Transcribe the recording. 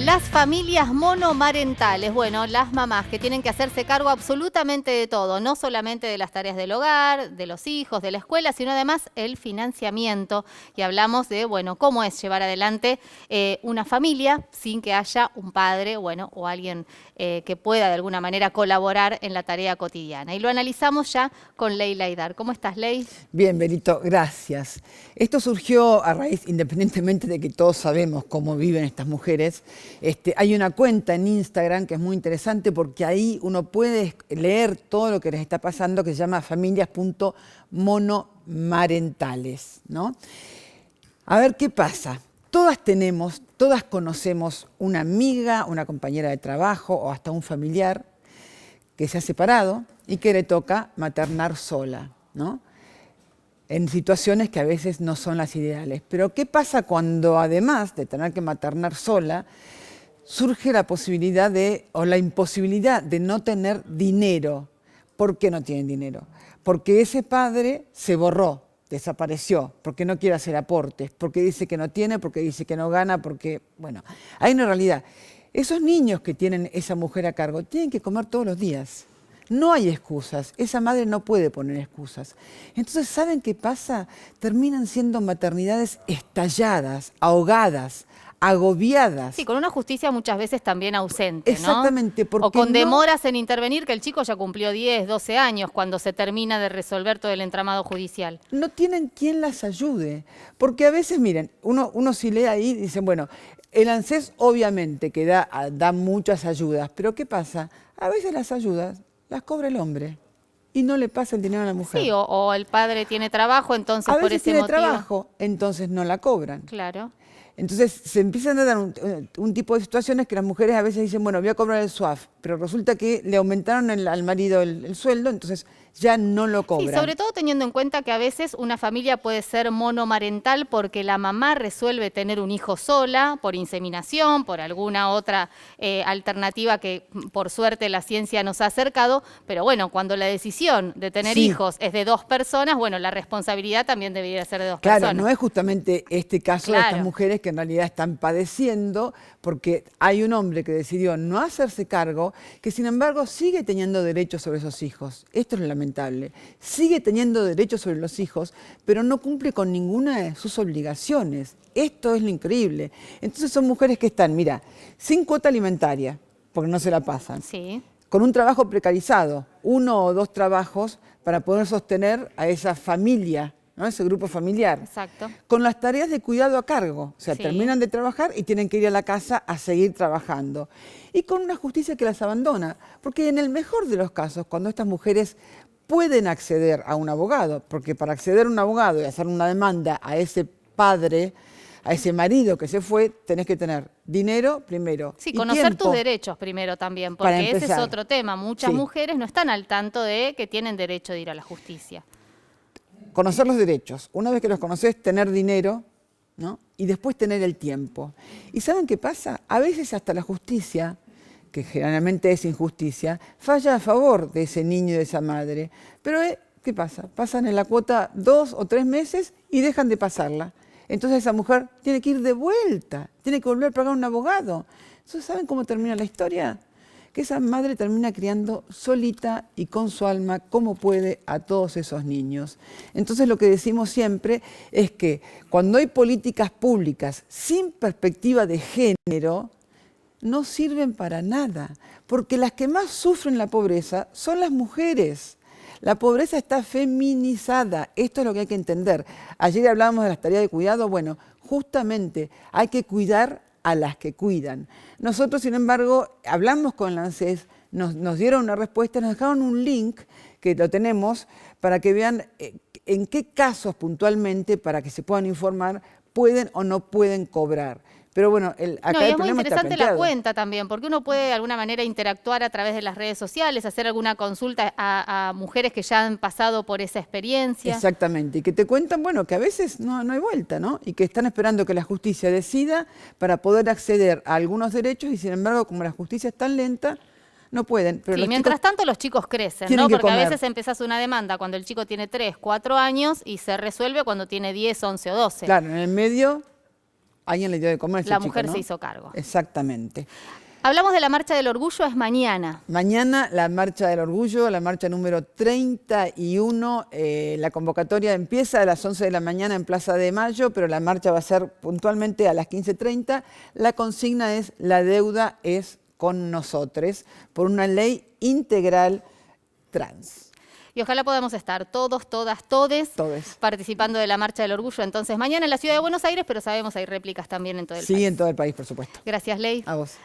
Las familias monomarentales, bueno, las mamás que tienen que hacerse cargo absolutamente de todo, no solamente de las tareas del hogar, de los hijos, de la escuela, sino además el financiamiento. Y hablamos de, bueno, cómo es llevar adelante una familia sin que haya un padre, bueno, o alguien que pueda de alguna manera colaborar en la tarea cotidiana. Y lo analizamos ya con Leila Aidar. ¿Cómo estás, Ley? Bien, Benito, gracias. Esto surgió a raíz, independientemente de que todos sabemos cómo viven estas mujeres, hay una cuenta en Instagram que es muy interesante porque ahí uno puede leer todo lo que les está pasando, que se llama familias.monomarentales, ¿no? A ver qué pasa. Todas conocemos una amiga, una compañera de trabajo o hasta un familiar que se ha separado y que le toca maternar sola, ¿no? En situaciones que a veces no son las ideales. Pero ¿qué pasa cuando además de tener que maternar sola, surge la posibilidad o la imposibilidad de no tener dinero? ¿Por qué no tienen dinero? Porque ese padre se borró, desapareció, porque no quiere hacer aportes, porque dice que no tiene, porque dice que no gana, porque, bueno, hay una realidad. Esos niños que tienen esa mujer a cargo tienen que comer todos los días. No hay excusas, esa madre no puede poner excusas. Entonces, ¿saben qué pasa? Terminan siendo maternidades estalladas, ahogadas, agobiadas. Sí, con una justicia muchas veces también ausente, ¿no? Exactamente, porque o con demoras en intervenir, que el chico ya cumplió 10, 12 años cuando se termina de resolver todo el entramado judicial. No tienen quien las ayude, porque a veces, miren, uno si lee ahí, dicen, bueno, el ANSES obviamente que da muchas ayudas, pero ¿qué pasa? A veces las ayudas las cobra el hombre y no le pasa el dinero a la mujer. Sí, o el padre tiene trabajo, entonces por ese tiene motivo... trabajo, entonces no la cobran. Claro. Entonces se empiezan a dar un tipo de situaciones que las mujeres a veces dicen, bueno, voy a cobrar el SUAF, pero resulta que le aumentaron al marido el sueldo, entonces ya no lo cobran. Sí, sobre todo teniendo en cuenta que a veces una familia puede ser monomarental porque la mamá resuelve tener un hijo sola por inseminación, por alguna otra alternativa que por suerte la ciencia nos ha acercado, pero bueno, cuando la decisión de tener hijos es de dos personas, bueno, la responsabilidad también debería ser de dos personas. Claro, no es justamente este caso de estas mujeres que en realidad están padeciendo porque hay un hombre que decidió no hacerse cargo, que sin embargo sigue teniendo derechos sobre esos hijos. Esto es lo lamentable. Sigue teniendo derechos sobre los hijos, pero no cumple con ninguna de sus obligaciones. Esto es lo increíble. Entonces son mujeres que están, mira, sin cuota alimentaria, porque no se la pasan. Sí. Con un trabajo precarizado, 1 o 2 trabajos para poder sostener a esa familia, ¿no? Ese grupo familiar. Exacto. Con las tareas de cuidado a cargo. O sea, terminan de trabajar y tienen que ir a la casa a seguir trabajando. Y con una justicia que las abandona. Porque en el mejor de los casos, cuando estas mujeres pueden acceder a un abogado, porque para acceder a un abogado y hacer una demanda a ese padre, a ese marido que se fue, tenés que tener dinero primero. Sí, conocer tus derechos primero también, porque ese es otro tema. Muchas mujeres no están al tanto de que tienen derecho de ir a la justicia. Conocer los derechos. Una vez que los conoces, tener dinero, ¿no? Y después tener el tiempo. ¿Y saben qué pasa? A veces hasta la justicia, que generalmente es injusticia, falla a favor de ese niño y de esa madre. Pero, ¿qué pasa? Pasan en la cuota 2 o 3 meses y dejan de pasarla. Entonces esa mujer tiene que ir de vuelta, tiene que volver a pagar un abogado. Entonces, ¿saben cómo termina la historia? Que esa madre termina criando solita y con su alma como puede a todos esos niños. Entonces lo que decimos siempre es que cuando hay políticas públicas sin perspectiva de género, no sirven para nada, porque las que más sufren la pobreza son las mujeres. La pobreza está feminizada, esto es lo que hay que entender. Ayer hablábamos de las tareas de cuidado, bueno, justamente hay que cuidar a las que cuidan. Nosotros, sin embargo, hablamos con la ANSES, nos dieron una respuesta, nos dejaron un link que lo tenemos para que vean en qué casos puntualmente, para que se puedan informar, pueden o no pueden cobrar. Pero bueno, acá el problema está planteado. Es muy interesante la cuenta también, porque uno puede de alguna manera interactuar a través de las redes sociales, hacer alguna consulta a mujeres que ya han pasado por esa experiencia. Exactamente, y que te cuentan, bueno, que a veces no hay vuelta, ¿no? Y que están esperando que la justicia decida para poder acceder a algunos derechos y sin embargo, como la justicia es tan lenta, no pueden. Pero sí, mientras tanto los chicos crecen, ¿no? Porque a veces empezás una demanda cuando el chico tiene 3, 4 años y se resuelve cuando tiene 10, 11 o 12. Claro, en el medio Alguien le dio de comer a ese La chico, mujer ¿no? se hizo cargo. Exactamente. Hablamos de la Marcha del Orgullo, es mañana. Mañana la Marcha del Orgullo, la marcha número 31. La convocatoria empieza a las 11 de la mañana en Plaza de Mayo, pero la marcha va a ser puntualmente a las 15:30. La consigna es: la deuda es con nosotros, por una ley integral trans. Y ojalá podamos estar todos, todas, todes Todes. participando de la Marcha del Orgullo. Entonces, mañana en la ciudad de Buenos Aires, pero sabemos hay réplicas también en todo el país. Sí, en todo el país, por supuesto. Gracias, Ley. A vos.